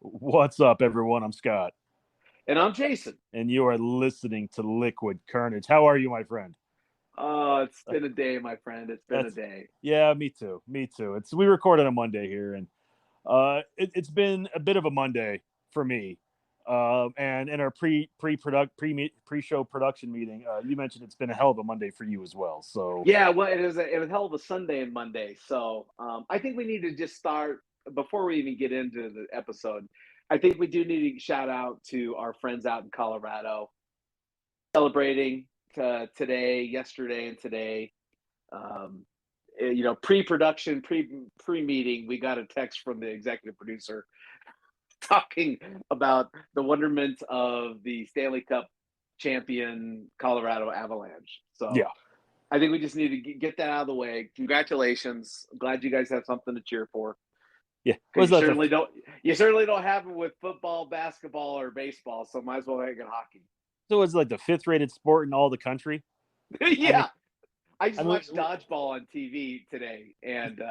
What's up, everyone? I'm Scott. And I'm Jason. And you are listening to Liquid Carnage. How are you, my friend? Oh, it's been a day, my friend. It's been a day. Yeah, me too. We record on a Monday here, and it's been a bit of a Monday for me. And in our pre-show production meeting, you mentioned it's been a hell of a Monday for you as well. So yeah, well, it was a hell of a Sunday and Monday. So I think we need to just start before we even get into the episode. I think we do need to shout out to our friends out in Colorado celebrating today, yesterday, and today. Pre-production, pre-meeting, we got a text from the executive producer talking about the wonderment of the Stanley Cup champion Colorado Avalanche. So yeah, I think we just need to get that out of the way. Congratulations! I'm glad you guys have something to cheer for. Yeah, you certainly don't. You certainly don't have it with football, basketball, or baseball. So might as well make it hockey. So it's like the fifth-rated sport in all the country. Yeah, I just watched dodgeball on TV today, and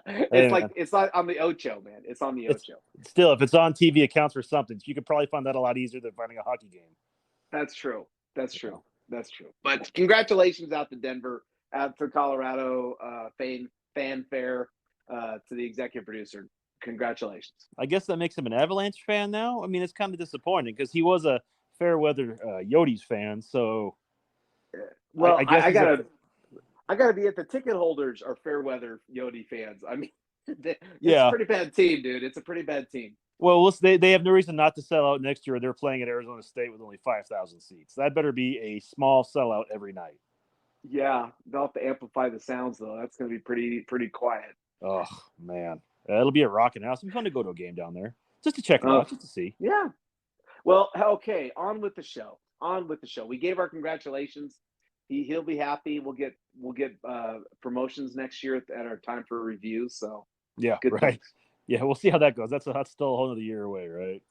it's not on the Ocho, man. It's on the Ocho. Still, if it's on TV, it counts for something. So you could probably find that a lot easier than finding a hockey game. That's true. But congratulations out to Denver, out to Colorado, fanfare to the executive producer. Congratulations. I guess that makes him an Avalanche fan now. I mean, it's kind of disappointing because he was a Fairweather Yodis fan. So, well, I gotta be at the ticket holders are Fairweather Yodi fans. I mean, it's a pretty bad team, dude. It's a pretty bad team. Well, they have no reason not to sell out next year. They're playing at Arizona State with only 5,000 seats. That better be a small sellout every night. Yeah, they'll have to amplify the sounds though. That's going to be pretty quiet. Oh man, it'll be a rocking house. It'll be fun to go to a game down there just to check it out, just to see. Yeah. Well, okay. On with the show. We gave our congratulations. He'll be happy. We'll get promotions next year at our time for reviews. So yeah, good right. Things. Yeah, we'll see how that goes. That's still a whole other year away, right?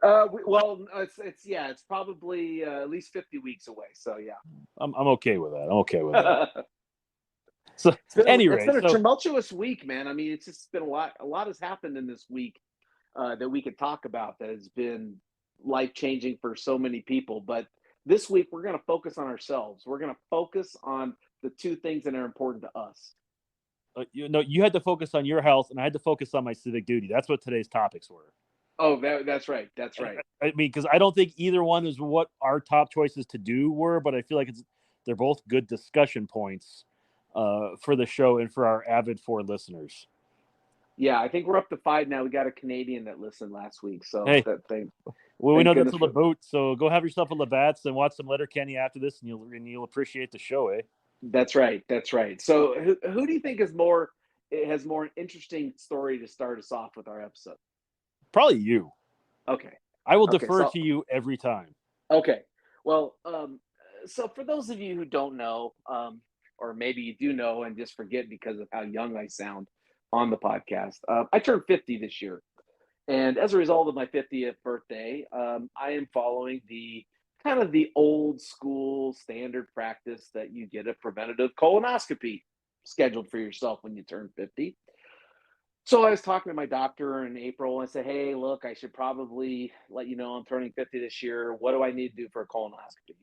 It's probably at least 50 weeks away. So yeah, I'm okay with that. So it's been a tumultuous week, man. I mean, it's just been a lot. A lot has happened in this week that we could talk about that has been life-changing for so many people. But this week, we're going to focus on ourselves. We're going to focus on the two things that are important to us. You had to focus on your health, and I had to focus on my civic duty. That's what today's topics were. Oh, that's right. I mean, because I don't think either one is what our top choices to do were, but I feel like they're both good discussion points for the show and for our avid Ford listeners. Yeah, I think we're up to 5 now. We got a Canadian that listened last week, so we know that's a boat. So go have yourself a Labatt's and watch some Letterkenny after this, and you'll appreciate the show, eh? That's right. So who do you think has more interesting story to start us off with our episode? Probably you. Okay. I will defer to you every time. Okay. Well, so for those of you who don't know, or maybe you do know and just forget because of how young I sound on the podcast, I turned 50 this year. And as a result of my 50th birthday, I am following the kind of the old school standard practice that you get a preventative colonoscopy scheduled for yourself when you turn 50. So I was talking to my doctor in April and I said, hey, look, I should probably let you know I'm turning 50 this year. What do I need to do for a colonoscopy?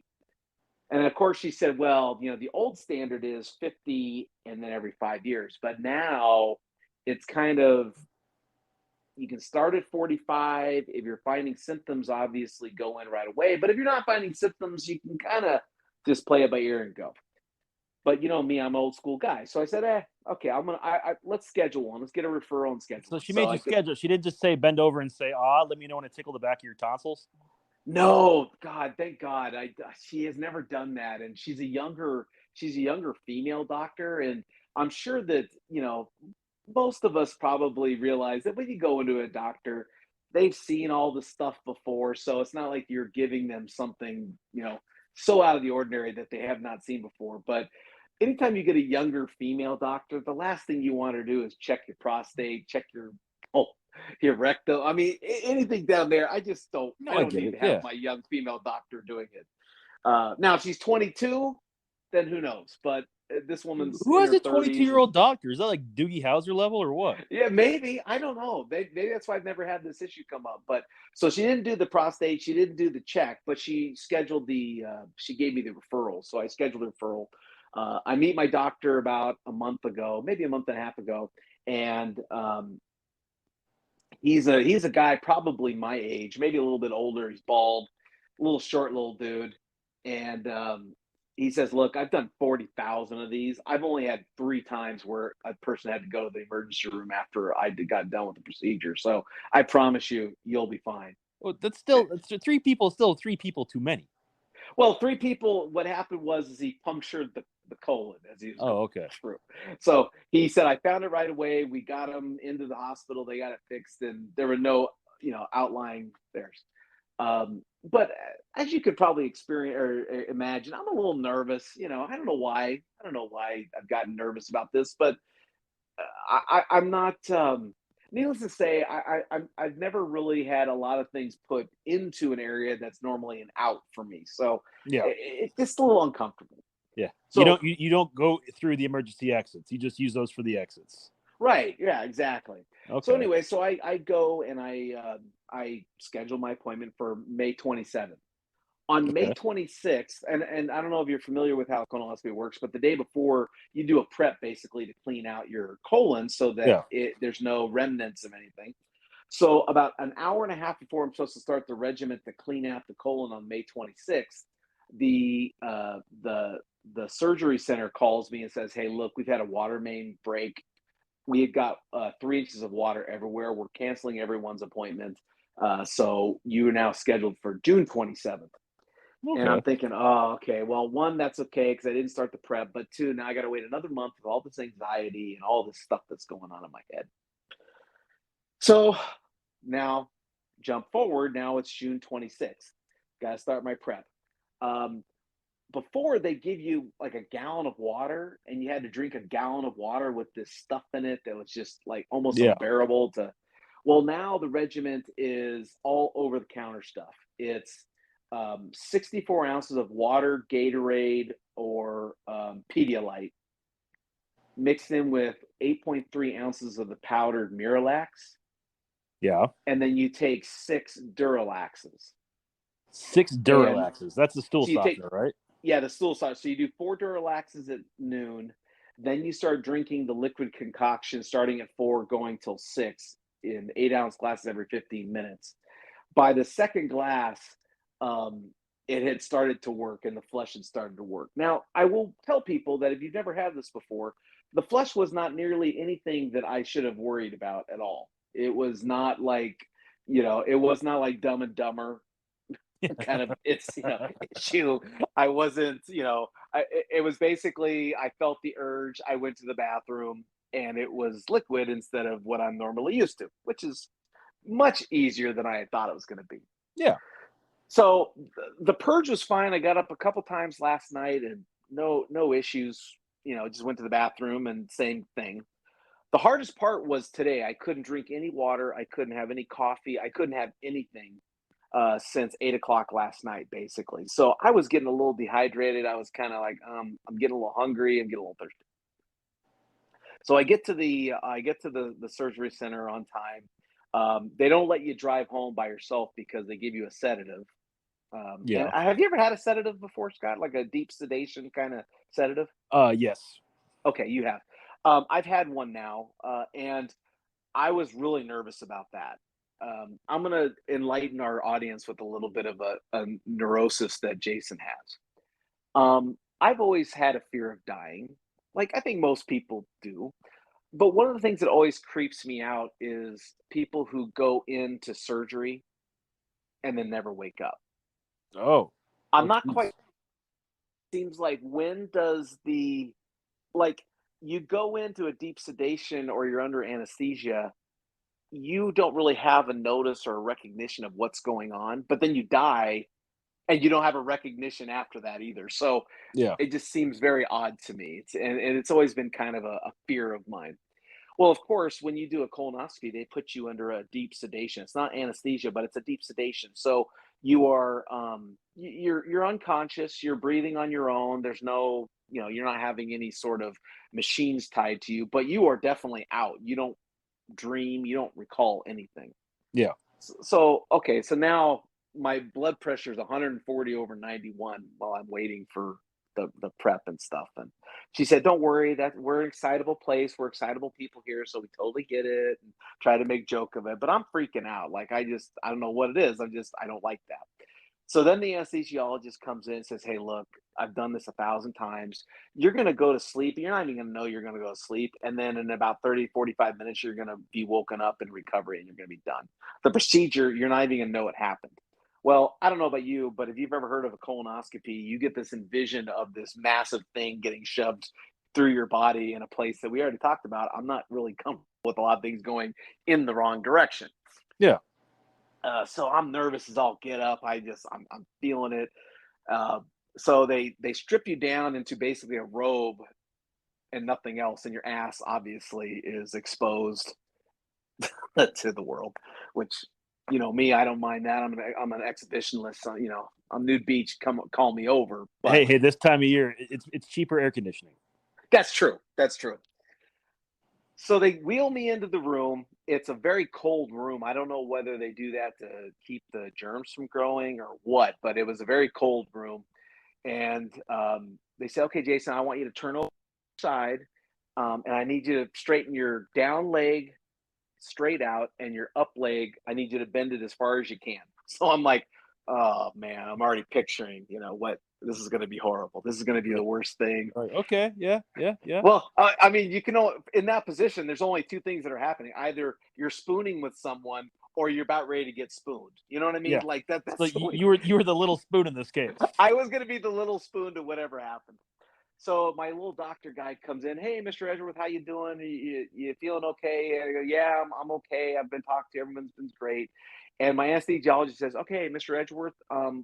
And of course she said, well, the old standard is 50 and then every 5 years. But now it's kind of, you can start at 45. If you're finding symptoms, obviously go in right away. But if you're not finding symptoms, you can kind of just play it by ear and go. But you know me, I'm an old school guy. So I said, okay, let's schedule one. Let's get a referral and schedule. So she made you schedule. She didn't just say bend over and say, let me know when I tickle the back of your tonsils. No, God, thank God. She has never done that. And she's a younger female doctor. And I'm sure that, most of us probably realize that when you go into a doctor, they've seen all the stuff before. So it's not like you're giving them something, so out of the ordinary that they have not seen before. But anytime you get a younger female doctor, the last thing you want to do is check your prostate, check your rectum. I mean, anything down there. I just don't. I don't need to have my young female doctor doing it. Now, if she's 22, then who knows? But this woman's Who in has her a 30s, and 22-year-old doctor? Is that like Doogie Howser level or what? yeah, maybe I don't know. Maybe that's why I've never had this issue come up. But so she didn't do the prostate, she didn't do the check, but she scheduled the. She gave me the referral, so I scheduled a referral. I meet my doctor about a month ago, maybe a month and a half ago, and he's a guy probably my age, maybe a little bit older. He's bald, a little short, little dude, and he says, "Look, I've done 40,000 of these. I've only had 3 times where a person had to go to the emergency room after I got done with the procedure. So I promise you, you'll be fine." Well, that's 3 people. Still 3 people too many. Well, 3 people. What happened was is he punctured the colon as he was Oh, going okay. through. So he said, "I found it right away. We got him into the hospital. They got it fixed, and there were no, outlying theirs." But as you could probably experience or imagine, I'm a little nervous. I don't know why. I don't know why I've gotten nervous about this, but I'm not. Needless to say, I've never really had a lot of things put into an area that's normally an out for me, so Yeah, it's just a little uncomfortable. yeah. You So don't you don't go through the emergency exits. You just use those for the exits. right, yeah, exactly. So Okay. anyway, so I go and I schedule my appointment for May 27th. On May Okay. 26th, and I don't know if you're familiar with how colonoscopy works, but the day before you do a prep basically to clean out your colon so that Yeah. there's no remnants of anything. So about an hour and a half before I'm supposed to start the regimen to clean out the colon on May 26th, the surgery center calls me and says, "Hey, look, we've had a water main break. We had got 3 inches of water everywhere. We're canceling everyone's appointment. So you are now scheduled for June 27th." And I'm Okay. thinking, oh, okay, well, one, that's okay because I didn't start the prep, but two, now I got to wait another month with all this anxiety and all this stuff that's going on in my head. So now, jump forward. Now it's June 26th. Got to start my prep. Um, Before they give you like a gallon of water, and you had to drink a gallon of water with this stuff in it that was just like almost Yeah. unbearable to. Well, now the regiment is all over the counter stuff. It's 64 ounces of water, Gatorade, or Pedialyte, mixed in with 8.3 ounces of the powdered Miralax, Yeah. and then you take 6 Duralaxes. 6 And Duralaxes. That's the stool so you take, softener, right? yeah, the stool size. So you do 4 Duralaxes at noon. Then you start drinking the liquid concoction starting at 4, going till 6 in 8-ounce glasses every 15 minutes. By the second glass, um, it had started to work and the flush had started to work. Now, I will tell people that if you've never had this before, the flush was not nearly anything that I should have worried about at all. It was not like, it was not like Dumb and Dumber kind of it's issue. I wasn't, it was basically I felt the urge, I went to the bathroom, and it was liquid instead of what I'm normally used to, which is much easier than I had thought it was going to be. Yeah. So the purge was fine. I got up a couple times last night and no issues. Just went to the bathroom and same thing. The hardest part was today. I couldn't drink any water. I couldn't have any coffee. I couldn't have anything since 8 o'clock last night, basically. So I was getting a little dehydrated. I was kind of like, I'm getting a little hungry. I'm getting a little thirsty. So I get to the surgery center on time. They don't let you drive home by yourself because they give you a sedative. And Yeah. have you ever had a sedative before, Scott? Like a deep sedation kind of sedative? Yes. Okay, you have. I've had one now, and I was really nervous about that. I'm going to enlighten our audience with a little bit of a neurosis that Jason has. I've always had a fear of dying, like I think most people do. But one of the things that always creeps me out is people who go into surgery and then never wake up. Oh. I'm Oh, not jeez. quite, seems like when does like, you go into a deep sedation or you're under anesthesia, you don't really have a notice or a recognition of what's going on, but then you die and you don't have a recognition after that either. So Yeah. it just seems very odd to me. And it's always been kind of a fear of mine. Well, of course, when you do a colonoscopy, they put you under a deep sedation. It's not anesthesia, but it's a deep sedation. So you're unconscious. You're breathing on your own. There's no you're not having any sort of machines tied to you, but you are definitely out. You don't dream, you don't recall anything. Yeah. So okay, so now my blood pressure is 140 over 91 while I'm waiting for the prep and stuff. And she said, "Don't worry, that we're an excitable place. We're excitable people here, so we totally get it." And try to make joke of it, but I'm freaking out. Like I don't know what it is. I don't like that. So then the anesthesiologist comes in and says, "Hey, look, I've done this 1,000 times. You're going to go to sleep. You're not even going to know you're going to go to sleep. And then in about 30, 45 minutes, you're going to be woken up in recovery and you're going to be done. The procedure, you're not even going to know it happened." Well, I don't know about you, but if you've ever heard of a colonoscopy, you get this envision of this massive thing getting shoved through your body in a place that we already talked about. I'm not really comfortable with a lot of things going in the wrong direction. Yeah. So I'm nervous as all get up. I'm feeling it. Uh, so they strip you down into basically a robe and nothing else, and your ass obviously is exposed to the world. Which, me, I don't mind that. I'm an exhibitionist. So, I'm nude beach. Come call me over. But Hey, this time of year, it's cheaper air conditioning. that's true. That's true. So they wheel me into the room. It's a very cold room. I don't know whether they do that to keep the germs from growing or what, but it was a very cold room. And they said, "Okay, Jason, I want you to turn over side, and I need you to straighten your down leg straight out, and your up leg, I need you to bend it as far as you can." So I'm like, "Oh man, I'm already picturing, what this is going to be horrible. This is going to be the worst thing." Right. Okay. Yeah. Well, I mean, in that position, there's only two things that are happening. Either you're spooning with someone, or you're about ready to get spooned. You know what I mean? Yeah. Like that. So That's the only. you were the little spoon in this case. I was going to be the little spoon to whatever happened. So my little doctor guy comes in. "Hey, Mr. Edgeworth, how you doing? You feeling okay?" I go, "Yeah, I'm okay. I've been talking to everyone's been great." And my anesthesiologist says, "Okay, Mr. Edgeworth,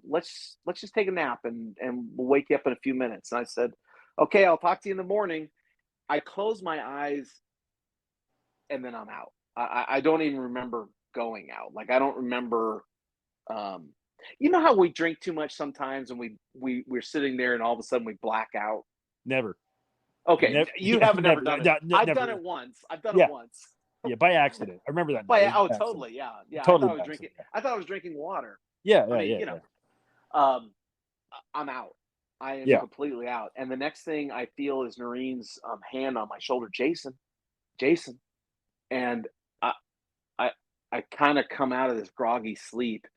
let's just take a nap and we'll wake you up in a few minutes." And I said, "Okay, I'll talk to you in the morning." I close my eyes and then I'm out. I don't even remember going out. Like I don't remember. Um, you know how we drink too much sometimes, and we're sitting there, and all of a sudden we black out. Never. Okay, Never. you Yeah, haven't ever done it. I've done never. it once. I've done it Yeah. once. Yeah. By accident. I remember that. But Night. oh, By accident. totally, yeah. I thought Totally I was by drinking. accident. I thought I was drinking water. Yeah. I Yeah. mean, Yeah. Yeah. um, I'm out. I am Yeah. completely out. And the next thing I feel is Noreen's hand on my shoulder. Jason, and I, I, I kind of come out of this groggy sleep,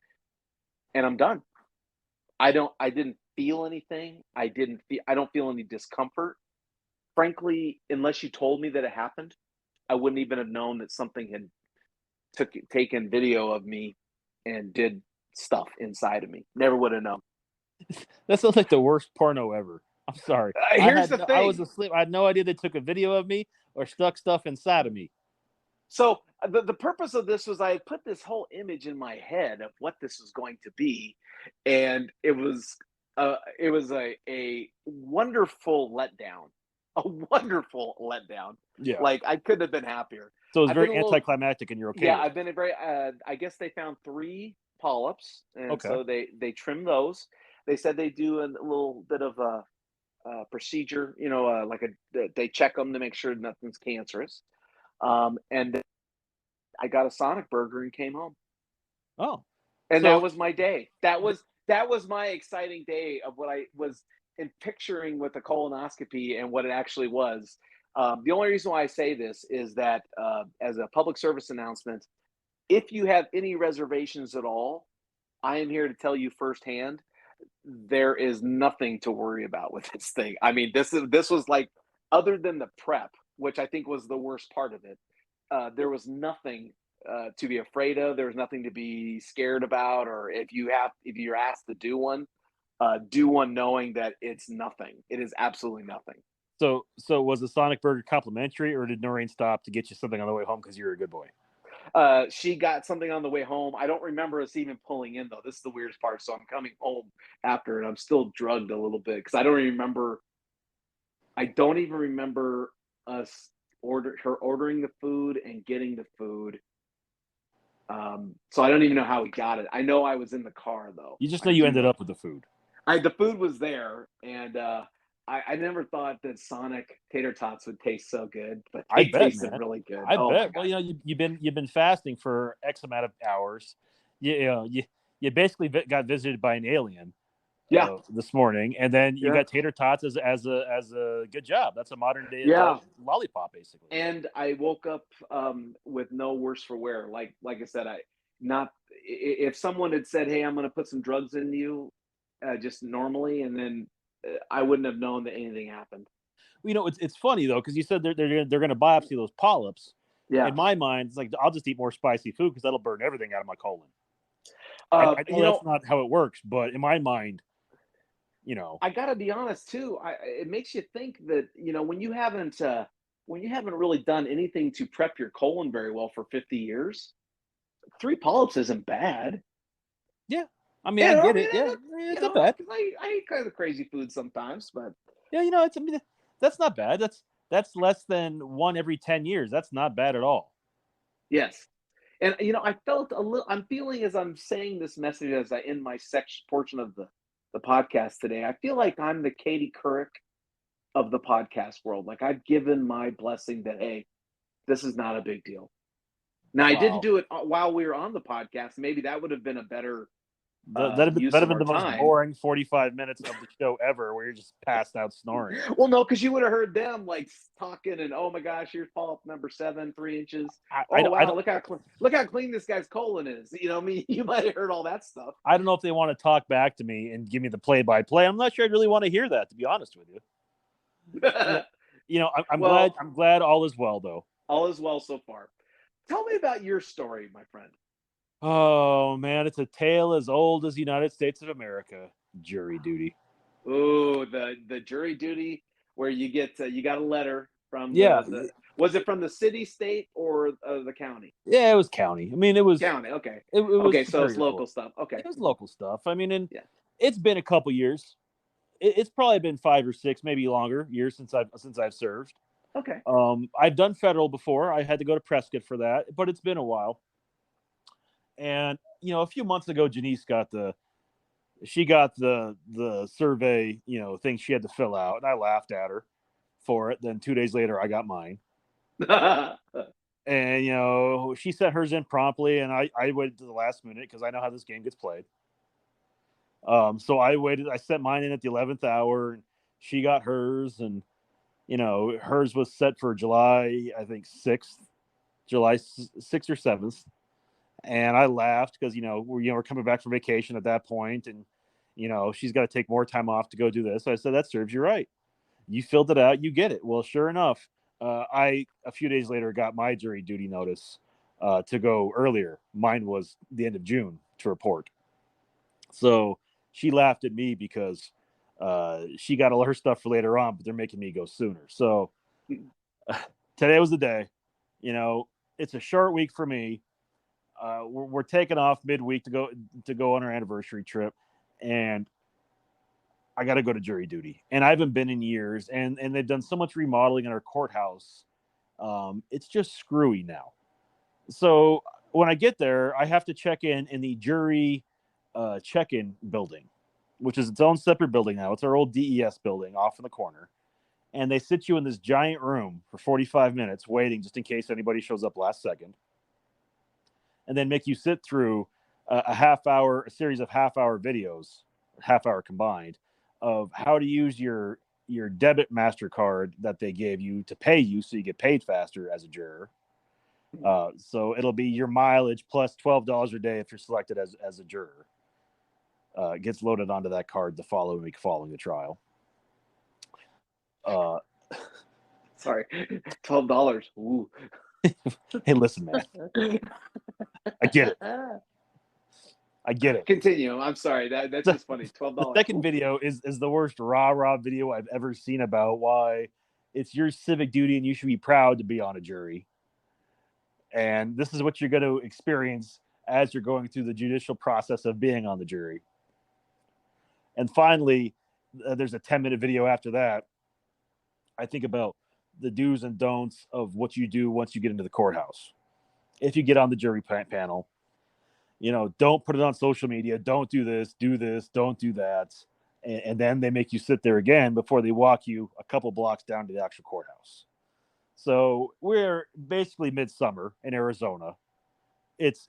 and I'm done. I didn't feel anything. I don't feel any discomfort. Frankly, unless you told me that it happened, I wouldn't even have known that something had taken video of me and did stuff inside of me. Never would have known. That sounds like the worst porno ever. I'm sorry. Here's the I was thing. asleep. I had no idea they took a video of me or stuck stuff inside of me. So the purpose of this was I put this whole image in my head of what this was going to be, and it was a wonderful letdown, a wonderful letdown. Yeah. Like I couldn't have been happier. So it was I've been very a little anticlimactic, and you're okay Yeah, with I've it. been a very. I guess they found three polyps, and Okay. so they trimmed those. They said they do a little bit of a, procedure, they check them to make sure nothing's cancerous. And then I got a Sonic burger and came home, Oh. and that So was my day. That was my exciting day of what I was in picturing with the colonoscopy and what it actually was. The only reason why I say this is that as a public service announcement, if you have any reservations at all, I am here to tell you firsthand, there is nothing to worry about with this thing. I mean, this was like, other than the prep, which I think was the worst part of it, there was nothing to be afraid of. There was nothing to be scared about, or if you're asked to do one knowing that it's nothing. It is absolutely nothing. so was the Sonic Burger complimentary, or did Noreen stop to get you something on the way home because you're a good boy? She got something on the way home. I don't remember us even pulling in though. This is the weirdest part. So I'm coming home after, and I'm still drugged a little bit because I don't even remember. I don't even remember us ordering the food and getting the food. So I don't even know how we got it. I know I was in the car though. You just know I you do ended know. up with the food. The food was there, and I never thought that Sonic tater tots would taste so good, but I they bet, tasted man. really good. I Oh my bet. Well, god. you've been fasting for X amount of hours. You basically got visited by an alien Yeah. this morning, and then you Yeah. got tater tots as a good job. That's a modern day Yeah. adult lollipop, basically. And I woke up with no worse for wear. Like I said, if someone had said, "Hey, I'm going to put some drugs in you," just normally, and then I wouldn't have known that anything happened. It's funny though because you said they're going to biopsy those polyps. Yeah. In my mind, it's like I'll just eat more spicy food because that'll burn everything out of my colon. I know that's not how it works, but in my mind, I got to be honest too. It makes you think that when you haven't really done anything to prep your colon very well for 50 years, 3 polyps isn't bad. yeah. I mean, I get it. Yeah, it's not bad. I eat kind of crazy food sometimes, but Yeah, that's not bad. That's less than one every 10 years. That's not bad at all. yes. And I felt a little. I'm feeling as I'm saying this message as I end my section portion of the podcast today. I feel like I'm the Katie Couric of the podcast world. Like I've given my blessing that hey, this is not a big deal. Now I didn't Wow. do it while we were on the podcast. Maybe that would have been a better That'd use have of been our the most time. boring 45 minutes of the show ever, where you're just passed out snoring. Well, no, because you would have heard them like talking and oh my gosh, here's polyp number 7, 3 inches. Oh wow, look how clean this guy's colon is. You might have heard all that stuff. I don't know if they want to talk back to me and give me the play-by-play. I'm not sure I really want to hear that, to be honest with you. I'm Well, glad all is well, though. all is well so far. Tell me about your story, my friend. Oh man, it's a tale as old as the United States of America. Jury duty. Oh, the jury duty where you got a letter from Yeah, was it from the city, state, or the county? yeah, it was county. I mean, it was County. Okay. it was Okay, so it's Superior local Court. stuff. Okay. It was local stuff. I mean, and Yeah. it's been a couple years. It's probably been 5 or 6, maybe longer years since I've served. Okay. I've done federal before. I had to go to Prescott for that, but it's been a while. And a few months ago, Janice got the survey, thing she had to fill out, and I laughed at her for it. Then 2 days later, I got mine, and she sent hers in promptly, and I waited to the last minute because I know how this game gets played. So I waited. I sent mine in at the 11th hour, and she got hers, and hers was set for July, I think 6th, July 6th or 7th. And I laughed because we're coming back from vacation at that point, and she's got to take more time off to go do this. So I said that serves you right. You filled it out, you get it. Well, sure enough, I a few days later got my jury duty notice to go earlier. Mine was the end of June to report. So she laughed at me because she got all her stuff for later on, but they're making me go sooner. So today was the day. It's a short week for me. We're taking off midweek to go on our anniversary trip, and I got to go to jury duty. And I haven't been in years, and they've done so much remodeling in our courthouse. It's just screwy now. So when I get there, I have to check in the jury check-in building, which is its own separate building now. It's our old DES building off in the corner. And they sit you in this giant room for 45 minutes waiting just in case anybody shows up last second. And then make you sit through a series of half-hour videos, half-hour combined, of how to use your debit MasterCard that they gave you to pay you so you get paid faster as a juror. So it'll be your mileage plus $12 a day if you're selected as a juror. It gets loaded onto that card the following week following the trial. Sorry, $12. Ooh. Hey, listen, man. I get it. Continue. I'm sorry. That's just funny. $12. The second video is the worst rah video I've ever seen about why it's your civic duty and you should be proud to be on a jury. And this is what you're going to experience as you're going through the judicial process of being on the jury. And finally, there's a 10-minute video after that. I think about the do's and don'ts of what you do once you get into the courthouse. If you get on the jury panel, don't put it on social media. Don't do this, don't do that. and then they make you sit there again before they walk you a couple blocks down to the actual courthouse. So we're basically midsummer in Arizona. It's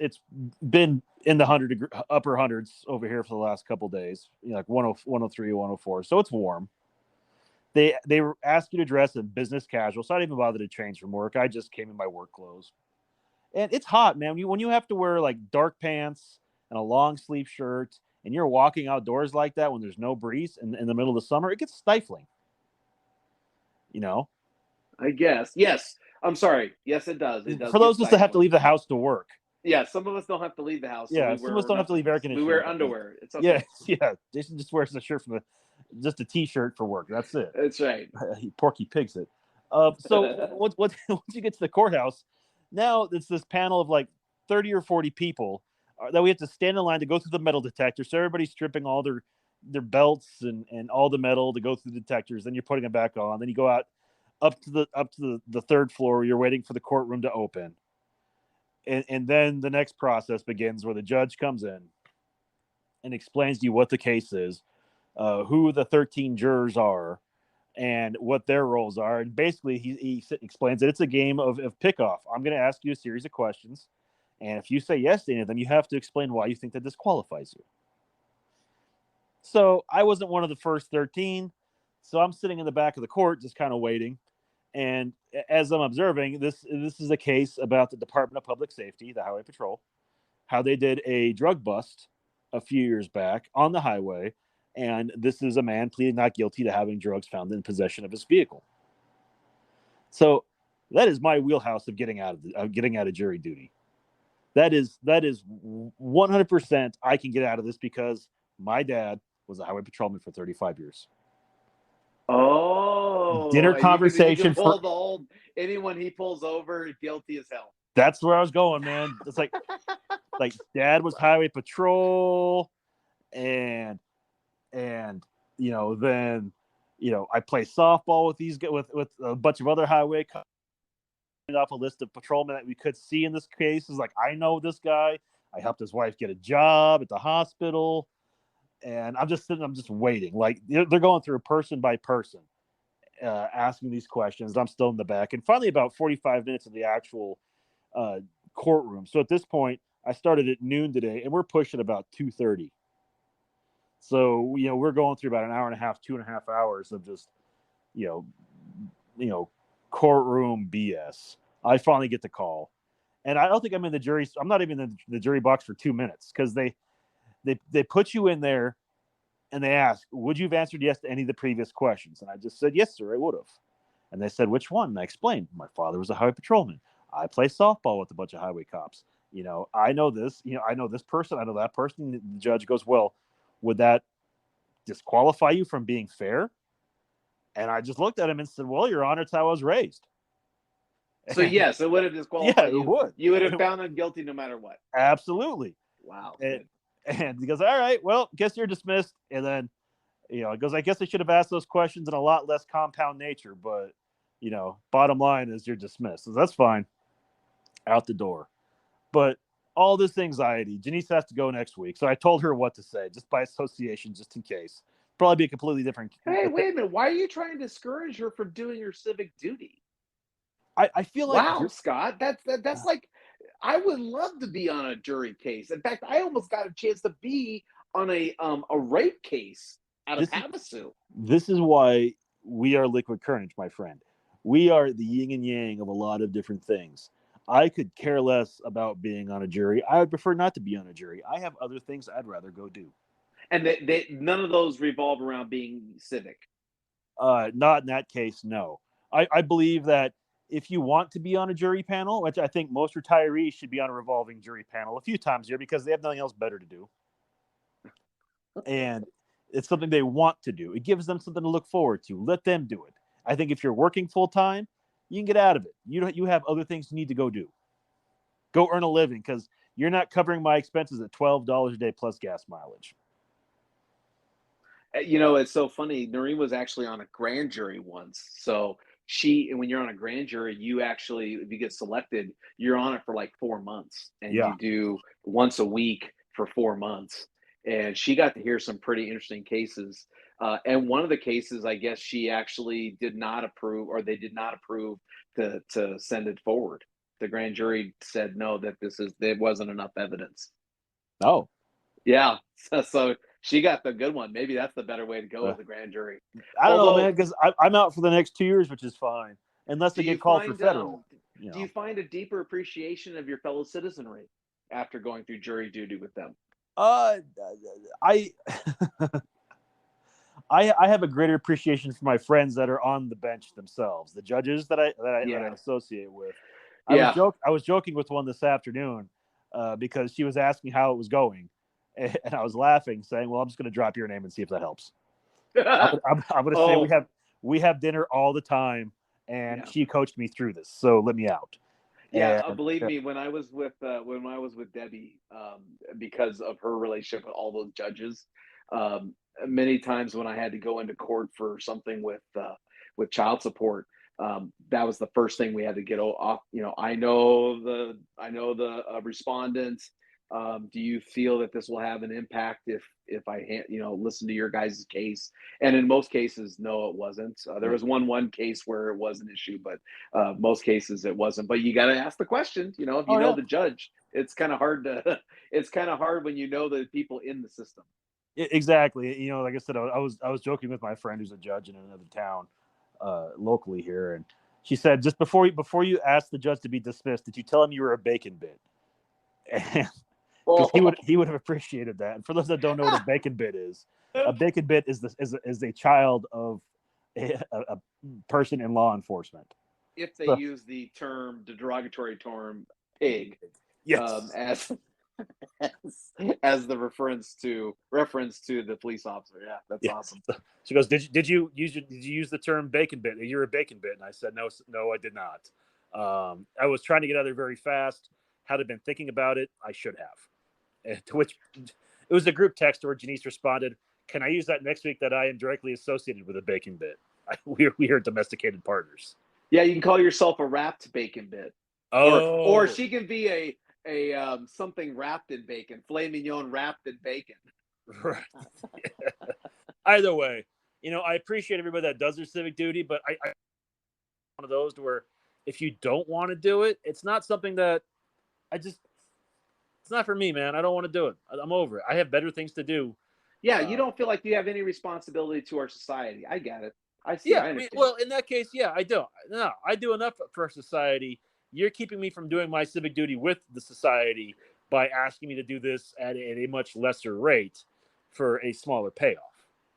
been in the upper hundreds over here for the last couple of days, like 103, 104. So it's warm. They ask you to dress in business casual, so I didn't even bother to change from work. I just came in my work clothes, and it's hot, man. When you have to wear like dark pants and a long sleeve shirt, and you're walking outdoors like that when there's no breeze in the middle of the summer, it gets stifling. You know, I guess. Yes. I'm sorry. Yes, it does. It does for get those of us that have to stifling. leave the house to work. Yeah, some of us don't have to leave the house, so Yeah, we some of us wear don't have to nothing leave air else. We conditioning. wear underwear. It's Yeah, okay. yeah. Jason just wears a shirt just a t-shirt for work. That's it. That's right. Porky Pigs it. So once you get to the courthouse, now it's this panel of like 30 or 40 people that we have to stand in line to go through the metal detector. So everybody's stripping all their belts and all the metal to go through the detectors. Then you're putting them back on. Then you go out up to the third floor where you're waiting for the courtroom to open. And then the next process begins where the judge comes in and explains to you what the case is, who the 13 jurors are, and what their roles are. And basically, he explains that it's a game of pick-off. I'm going to ask you a series of questions, and if you say yes to any of them, you have to explain why you think that disqualifies you. So I wasn't one of the first 13, so I'm sitting in the back of the court just kind of waiting. And as I'm observing, this is a case about the Department of Public Safety, the Highway Patrol, how they did a drug bust a few years back on the highway. And this is a man pleading not guilty to having drugs found in possession of his vehicle. So that is my wheelhouse of getting out of jury duty. That is 100% I can get out of this because my dad was a highway patrolman for 35 years. Dinner Oh, you can conversation pull the old anyone he pulls over guilty as hell. That's where I was going, man. It's like dad was highway patrol, and then I play softball with with a bunch of other highway cops. Off a list of patrolmen that we could see in this case is like, I know this guy. I helped his wife get a job at the hospital, and I'm just waiting. Like they're going through person by person, asking these questions. I'm still in the back, and finally, about 45 minutes of the actual courtroom. So at this point, I started at noon today, and we're pushing about 2:30. So we're going through about an hour and a half, 2.5 hours of just you know courtroom BS. I finally get the call, and I don't think I'm in the jury. I'm not even in the jury box for 2 minutes because they put you in there, and they ask, would you have answered yes to any of the previous questions? And I just said, yes, sir, I would have. And they said, which one? And I explained, my father was a highway patrolman. I play softball with a bunch of highway cops. I know this, I know this person, I know that person. The judge goes, well, would that disqualify you from being fair? And I just looked at him and said, well, Your Honor, it's how I was raised. So yes, it would have disqualified you. It would. You would have found him guilty no matter what. Absolutely. Wow. And he goes, all right, well, guess you're dismissed. And then, it goes, I guess I should have asked those questions in a lot less compound nature, but, bottom line is you're dismissed. So that's fine. Out the door. But all this anxiety, Janice has to go next week. So I told her what to say, just by association, just in case. Probably be a completely different. Hey, wait a minute. Why are you trying to discourage her from doing her civic duty? I feel like, wow, Scott, that's like, I would love to be on a jury case. In fact, I almost got a chance to be on a rape case out of Havasu. This is why we are Liquid Courage, my friend. We are the yin and yang of a lot of different things. I could care less about being on a jury. I would prefer not to be on a jury. I have other things I'd rather go do. And none of those revolve around being civic. Not in that case, no. I believe that if you want to be on a jury panel, which I think most retirees should be on a revolving jury panel a few times a year because they have nothing else better to do. And it's something they want to do. It gives them something to look forward to. Let them do it. I think if you're working full time, you can get out of it. You have other things you need to go do. Go earn a living because you're not covering my expenses at $12 a day plus gas mileage. It's so funny. Noreen was actually on a grand jury once. So when you're on a grand jury, you actually, if you get selected, you're on it for like 4 months, and you do once a week for 4 months. And she got to hear some pretty interesting cases. And one of the cases, I guess she actually did not approve, or they did not approve to send it forward. The grand jury said no, that there wasn't enough evidence. Oh, Yeah, so she got the good one. Maybe that's the better way to go uh, with the grand jury. I don't know, man, Although, because I'm out for the next 2 years, which is fine, unless do they you get called for find federal. You do you know, find a deeper appreciation of your fellow citizenry after going through jury duty with them? uh, I I have a greater appreciation for my friends that are on the bench themselves, the judges that I Yeah, associate with. yeah. I was joking with one this afternoon because she was asking how it was going, and I was laughing, saying, "Well, I'm just going to drop your name and see if that helps." I'm going to say Oh, we have dinner all the time, and yeah. she coached me through this, so let me out. Yeah, And believe me, when I was with Debbie, because of her relationship with all those judges, um, many times when I had to go into court for something with child support, that was the first thing we had to get off. You know, I know the respondents. Do you feel that this will have an impact if listen to your guys' case? And in most cases, no, it wasn't. There was one case where it was an issue, but most cases it wasn't. But you got to ask the question. You know, if you oh know yeah, the judge, it's kind of hard to. It's kind of hard when you know the people in the system. exactly. You know, like I said, I was joking with my friend who's a judge in another town, locally here, and she said just before you asked the judge to be dismissed, did you tell him you were a bacon bit? Because Oh, he would have appreciated that. And for those that don't know what a bacon bit is, a bacon bit is a child of a person in law enforcement. if they So, use the derogatory term pig, yes. as as the reference to the police officer. Yeah, that's Yeah. awesome. She goes, did you use the term bacon bit? You're a bacon bit, and I said no, I did not. I was trying to get out of there very fast. Had I been thinking about it, I should have. And to which it was a group text where Janice responded, "Can I use that next week that I am directly associated with a bacon bit? We are domesticated partners." Yeah, you can call yourself a wrapped bacon bit, or Oh, she can be a something wrapped in bacon, filet mignon wrapped in bacon. right. Either way, you know, I appreciate everybody that does their civic duty, but I one of those to where if you don't want to do it, it's not something that I just it's not for me, man. I don't want to do it. I'm over it. I have better things to do. Yeah, you Uh, don't feel like you have any responsibility to our society. I get it. I see. yeah, I I mean, understand. well, in that case, yeah, I don't. No, I do enough for society. You're keeping me from doing my civic duty with the society by asking me to do this at a much lesser rate for a smaller payoff.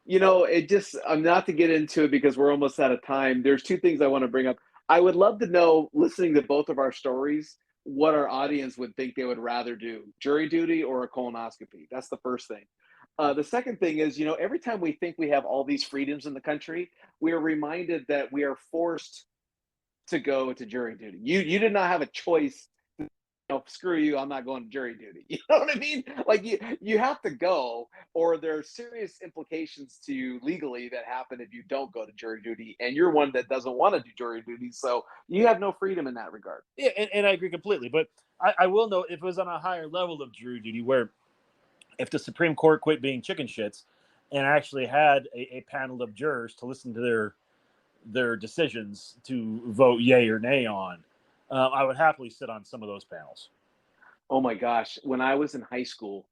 You know, it just, I'm not to get into it because we're almost out of time. There's two things I want to bring up. I would love to know, listening to both of our stories, what our audience would think they would rather do, jury duty or a colonoscopy. That's the first thing. The second thing is, you know, every time we think we have all these freedoms in the country, we are reminded that we are forced to go to jury duty. You did not have a choice. Screw you, I'm not going to jury duty. You know what I mean? Like you have to go, or there are serious implications to you legally that happen if you don't go to jury duty, and you're one that doesn't want to do jury duty, so you have no freedom in that regard. Yeah, and I agree completely. But I will note if it was on a higher level of jury duty, where if the Supreme Court quit being chicken shits and actually had a panel of jurors to listen to their decisions to vote yay or nay on, I would happily sit on some of those panels. Oh my gosh, when I was in high school,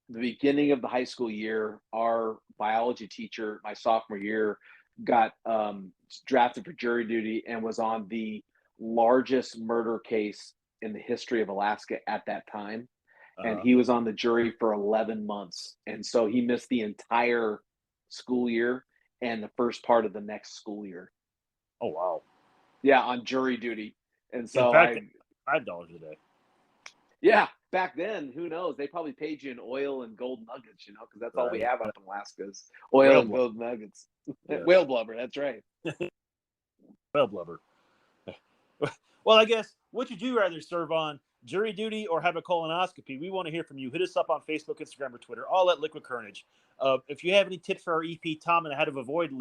the beginning of the high school year, our biology teacher, my sophomore year, got drafted for jury duty and was on the largest murder case in the history of Alaska at that time. And Uh, he was on the jury for 11 months. And so he missed the entire school year and the first part of the next school year. oh wow! Yeah, on jury duty. And In so fact, $5 a day. yeah, back then, who knows? They probably paid you in oil and gold nuggets, because that's all we Right, have up in Alaska is oil whale and blubber. gold nuggets. Yes, Whale blubber, that's right. whale blubber. Well, I guess which would you rather serve on jury duty or have a colonoscopy? We want to hear from you. Hit us up on Facebook, Instagram, or Twitter, all at Liquid Carnage. If you have any tips for our EP Tom and how to avoid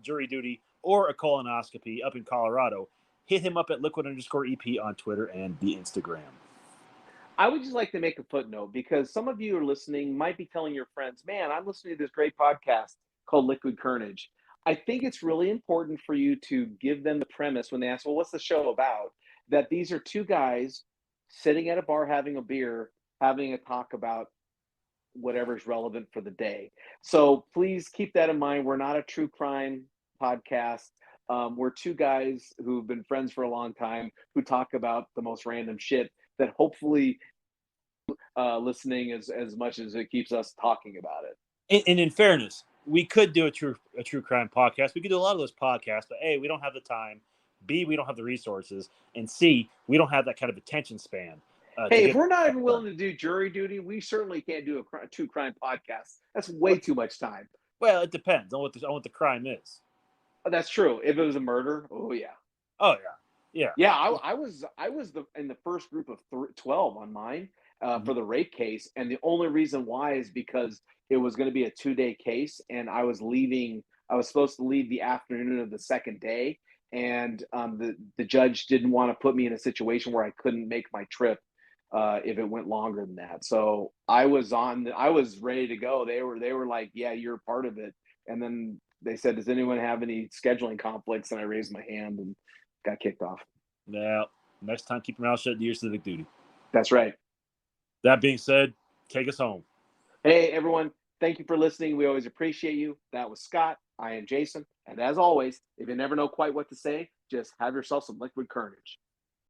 jury duty or a colonoscopy up in Colorado, hit him up at liquid_EP on Twitter and the Instagram. I would just like to make a footnote because some of you are listening might be telling your friends, man, I'm listening to this great podcast. called Liquid Carnage. I think it's really important for you to give them the premise when they ask, well, what's the show about? That these are two guys sitting at a bar having a beer, having a talk about whatever's relevant for the day. So please keep that in mind. We're not a true crime podcast. We're two guys who've been friends for a long time who talk about the most random shit that hopefully listening as much as it keeps us talking about it. And in fairness, we could do a true crime podcast. We could do a lot of those podcasts, but A, we don't have the time. B, we don't have the resources. And C, we don't have that kind of attention span. Hey, if we're not even willing to do jury duty, we certainly can't do a true crime podcast. That's way too much time. Well, it depends on what the crime is. That's true. If it was a murder, oh yeah. Oh yeah. I was in the first group of 12 on mine for the rape case, and the only reason why is because it was going to be a 2-day case, and I was leaving. I was supposed to leave the afternoon of the second day, and the judge didn't want to put me in a situation where I couldn't make my trip if it went longer than that. So I was ready to go. They were like, yeah, you're a part of it. And then they said, does anyone have any scheduling conflicts? And I raised my hand and got kicked off. Now, next time, keep your mouth shut, do your civic duty. That's right. That being said, take us home. Hey, everyone. Thank you for listening. We always appreciate you. That was Scott. I am Jason. And as always, if you never know quite what to say, just have yourself some liquid carnage.